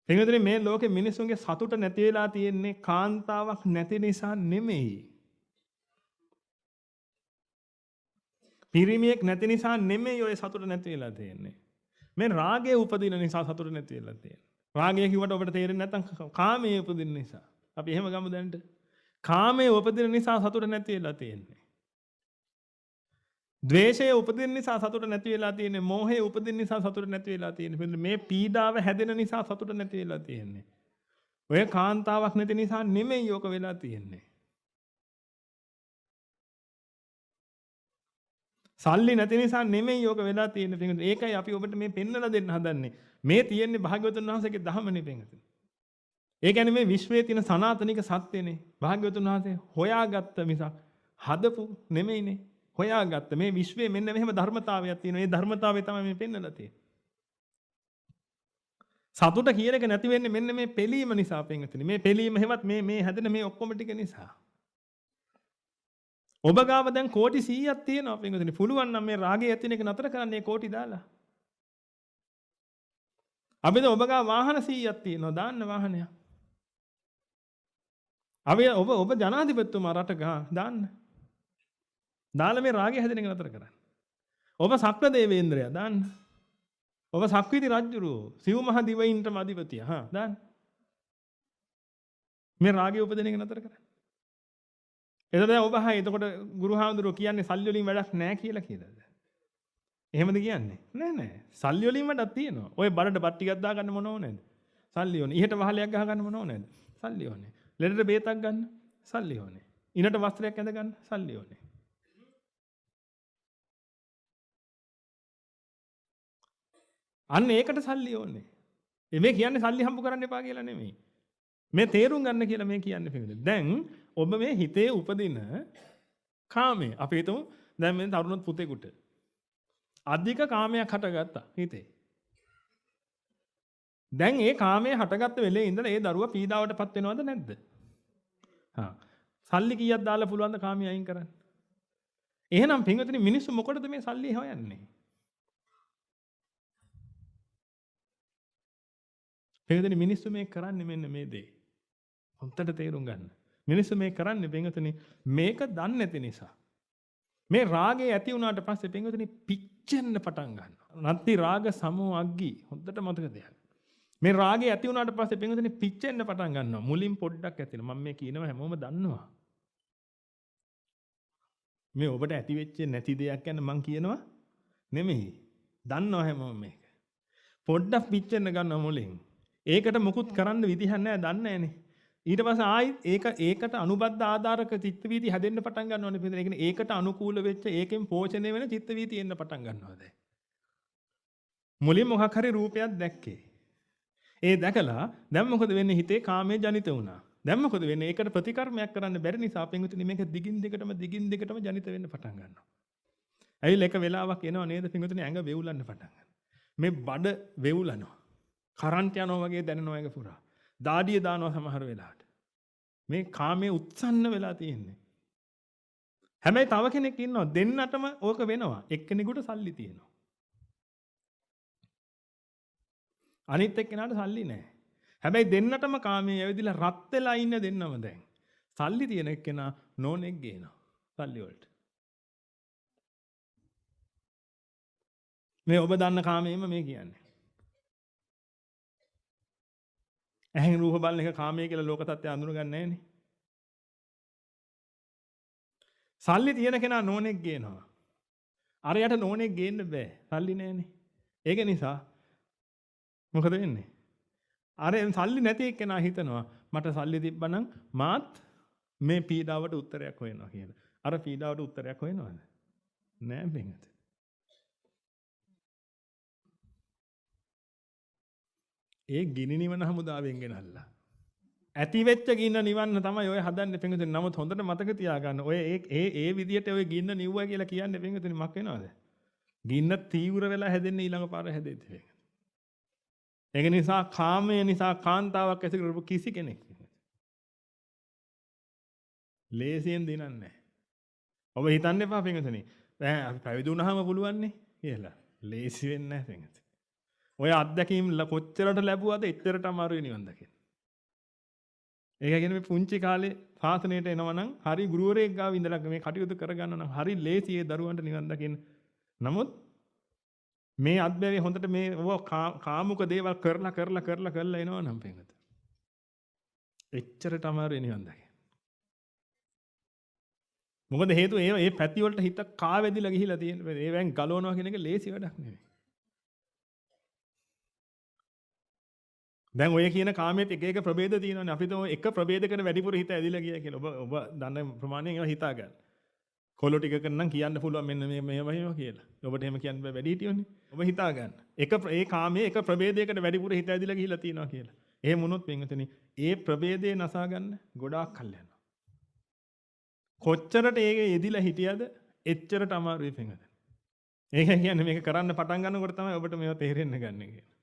එංගොතනේ මේ ලෝකේ මිනිසුන්ගේ සතුට නැති වෙලා තියෙන්නේ කාන්තාවක් නැති නිසා නෙමෙයි. පිරිමියෙක් නැති නිසා නෙමෙයි ඔය සතුට නැති වෙලා තියෙන්නේ. මේ රාගයේ උපදින නිසා සතුට නැති වෙලා තියෙන්නේ. රාගය කිව්වට ඔබට තේරෙන්නේ නැත්නම් කාමයේ උපදින නිසා. අපි එහෙම ගමු දැන්ට. කාමයේ උපදින නිසා සතුට නැති වෙලා තියෙන්නේ. ද්වේෂයේ උපදින නිසා සතුට නැති වෙලා තියෙන්නේ. මෝහයේ උපදින නිසා සතුට නැති වෙලා තියෙන්නේ. මේ පීඩාව හැදෙන නිසා සතුට නැති වෙලා තියෙන්නේ. ඔය කාන්තාවක් නැති නිසා නෙමෙයි යෝක වෙලා තියෙන්නේ. සල්ලි නැති නිසා නෙමෙයි යෝක වෙලා තියෙන්නේ පින්වතුනි. ඒකයි අපි ඔබට මේ පෙන්වලා දෙන්න හදන්නේ. මේ තියෙන්නේ භාග්‍යවතුන් වහන්සේගේ ධහමනේ පින්වතුනි. ඒ කියන්නේ මේ විශ්වයේ තියෙන සනාතනික සත්‍යනේ. භාග්‍යවතුන් වහන්සේ හොයාගත්ත මිසක් හදපු නෙමෙයිනේ. හොයාගත්ත මේ විශ්වයේ මෙන්න මෙහෙම ධර්මතාවයක් තියෙනවා. ඒ ධර්මතාවය තමයි මේ පෙන්වලා තියෙන්නේ. සතුට කියන එක නැති වෙන්නේ මෙන්න මේ පිළීම නිසා පින්වතුනි. මේ පිළීම හැවත් මේ හැදෙන මේ ඔක්කොම ටික නිසා. ඔබ ගාව දැන් කෝටි 100ක් තියෙනවා පින්වතුනි. පුළුවන් නම් මේ රාගය ඇතින එක නතර කරන්න මේ කෝටි දාලා. අපිට ඔබ ගාව වාහන 100ක් තියෙනවා. දාන්න වාහනයක්. ඔබ ජනාධිපතිතුමා රට ගා දාන්න. දාලා මේ රාගය හැදෙන එක නතර කරන්න. ඔබ සක්‍ර දේවේන්ද්‍රයා දාන්න. ඔබ සක්විති රජුරෝ සිව් මහ දිවයින්ටම අධිපතියා දාන්න. මේ රාගය උපදින එක නතර කරන්න. එතකොට ඔබ එතකොට ගුරුහාමුදුරුවෝ කියන්නේ සල්ලි වලින් වැඩක් නැහැ කියලා කියලාද? එහෙමද කියන්නේ? නෑ. සල්ලි වලින් වැඩක් තියෙනවා. ඔය බඩට බත් ටිකක් දාගන්න මොන ඕනේද? සල්ලි ඕනේ. ඉහට වහලයක් ගහගන්න මොන ඕනේද? සල්ලි ඕනේ. ලෙඩට බේතක් ගන්න සල්ලි ඕනේ. ඉනට වස්ත්‍රයක් ඇඳ ගන්න සල්ලි ඕනේ. අන්න ඒකට සල්ලි ඕනේ. මේ කියන්නේ සල්ලි හම්බ කරන්න එපා කියලා නෙමෙයි. මේ තේරුම් ගන්න කියලා මේ කියන්නේ පිළිදෙල. දැන් ඔබ මේ හිතේ උපදින කාමය අපි හිතමු දැන් මේ තරුණ පුතේකට අධික කාමයක් හටගත්තා හිතේ. දැන් ඒ කාමයේ හටගත්ත වෙලේ ඉඳලා ඒ දරුවා පීඩාවටපත් වෙනවද නැද්ද? සල්ලි කීයක් දාලා පුළුවන් ද කාමයේ අයින් කරන්න? එහෙනම් පින්වතුනි මිනිස්සු මොකටද මේ සල්ලි හොයන්නේ? පින්වතුනි මිනිස්සු මේ කරන්නේ මෙන්න මේ දේ. හොන්තට තේරුම් ගන්න. මිනිස්සු මේ කරන්නේ පින්වතුනි මේක දන්නේ නැති නිසා. මේ රාගය ඇති වුණාට පස්සේ පින්වතුනි පිච්චෙන්න පටන් ගන්නවා. නත්ති රාග සමෝ අග්ගි. හොන්දට මතක තියාගන්න. මේ රාගය ඇති වුණාට පස්සේ පින්වතුනි පිච්චෙන්න පටන් ගන්නවා. මුලින් පොඩ්ඩක් ඇතින මම මේ කියනවා හැමෝම දන්නවා. මේ ඔබට ඇති වෙච්ච නැති දෙයක් ගැන මම කියනවා නෙමෙයි. දන්නවා හැමෝම මේක. පොඩ්ඩක් පිච්චෙන්න ගන්නවා මුලින්. ඒකට මුකුත් කරන්න විදිහක් නැහැ දන්නේ නැහනේ. ඊට පස්සේ ආයි ඒකට අනුබද්ධ ආධාරක චිත්ත වීති හැදෙන්න පටන් ගන්නවානේ පිළිදෙන. ඒ කියන්නේ ඒකට අනුකූල වෙච්ච ඒකෙන් පෝෂණය වෙන චිත්ත වීති එන්න පටන් ගන්නවා දැන්. මුලින් මොකක් හරි රූපයක් දැක්කේ. ඒ දැකලා දැන් මොකද වෙන්නේ හිතේ කාමයේ ජනිත වුණා. දැන් මොකද වෙන්නේ? ඒකට ප්‍රතිකර්මයක් කරන්න බැරි නිසා පින්විතනි මේක දිගින් දිගටම ජනිත වෙන්න පටන් ගන්නවා. ඇවිල්ලා එක වෙලාවක් එනවා නේද පින්විතනි ඇඟ වෙවුලන්න පටන් ගන්නවා. මේ බඩ වෙවුලනවා. කරන්ට් යනවා වගේ දැනෙනවා ඒක පුරා. දාඩිය දානවා සමහර වෙලාවට. මේ කාමයේ උත්සන්න වෙලා තියෙන්නේ. හැබැයි තව කෙනෙක් ඉන්නවා දෙන්නටම ඕක වෙනවා. එක්කෙනෙකුට සල්ලි තියෙනවා. අනිත් එක්කෙනාට සල්ලි නැහැ. හැබැයි දෙන්නටම කාමයේ ඇවිදලා රත් වෙලා ඉන්න දෙන්නම දැන්. සල්ලි තියෙන එක්කෙනා නෝනෙක් ගේනවා. සල්ලි වලට. මේ ඔබ දන්න කාමයේම මේ කියන්නේ. ඇහෙන් රූප බලන එක කාමයේ කියලා ලෝක තත්ත්වය අඳුනගන්නේ නැහනේ. සල්ලි තියෙන කෙනා නෝනෙක් ගේනවා. අරයට නෝනෙක් ගේන්න බෑ. සල්ලි නැහනේ. ඒක නිසා මොකද වෙන්නේ? අර සල්ලි නැති එක්කෙනා හිතනවා මට සල්ලි තිබ්බනම් මාත් මේ පීඩාවට උත්තරයක් හොයනවා කියලා. අර පීඩාවට උත්තරයක් හොයනවද? නෑ බෙන්ගත. ඒ ගිනි නිවන හමුදාවෙන් ගෙනල්ලා. ඇති වෙච්ච ගින්න නිවන්න තමයි ඔය හදන්නේ පින්විතනි. නමුත් හොඳට මතක තියාගන්න. ඔය ඒ විදියට ඔය ගින්න නිවුවා කියලා කියන්නේ පින්විතනි මක් වෙනවද? ගින්න තීව්‍ර වෙලා හැදෙන්නේ ඊළඟ පාර හැදෙද්දී. ඒක නිසා කාමය නිසා කාන්තාවක් ඇති කරපු කිසි කෙනෙක් ලේසියෙන් දිනන්නේ නැහැ. ඔබ හිතන්න එපා පින්විතනි. දැන් අපි පැවිදි වුණාම පුළුවන් නේ කියලා. ලේසි වෙන්නේ නැහැ පින්විතනි. ඔය අත්දැකීම් කොච්චරට ලැබුවද එච්චරට අමාරුයි නිවන් දකින්න. ඒක කියන්නේ මේ පුංචි කාලේ සාසනයට එනවනම් හරි ගුරුවරයෙක් ගාව ඉඳලා මේ කටයුතු කරගන්න නම් හරි ලේසි ඒ දරුවන්ට නිවන් දකින්න. නමුත් මේ අත්බැවේ හොඳට මේ කාමුක දේවල් කරලා එනවනම් පෙඟත. එච්චරට අමාරුයි නිවන් දකින්න. මොකද හේතුව ඒ පැති වලට හිත කාවැදිලා ගිහිලා තියෙන්නේ. ඒවෙන් ගලවනවා කියන එක ලේසි වැඩක් නෙවෙයි. දැන් ඔය කියන කාමයේ එක ප්‍රභේද තියෙනවානේ. අපිට ඔය එක ප්‍රභේදයකට වැඩිපුර හිත ඇදිලා ගියා කියලා. ඔබ දන්න ප්‍රමාණයෙන් ඒවා හිතා ගන්න. කොළො ටිකකට නම් කියන්න පුළුවන් මෙන්න මේවා කියලා. ඔබට එහෙම කියන්න බෑ වැඩි හිටියෝනේ. ඔබ හිතා ගන්න. ඒ කාමයේ එක ප්‍රභේදයකට වැඩිපුර හිත ඇදිලා ගිහිලා තියෙනවා කියලා. එහෙම වුණොත් පින්වතුනි ඒ ප්‍රභේදේ නසා ගන්න ගොඩාක් කල් යනවා. කොච්චරට ඒක යෙදිලා හිටියද එච්චරට අමාරුයි පින්වතුනි. ඒක කියන්නේ මේක කරන්න පටන් ගන්නකොට තමයි ඔබට මේවා තේරෙන්න ගන්න කියලා.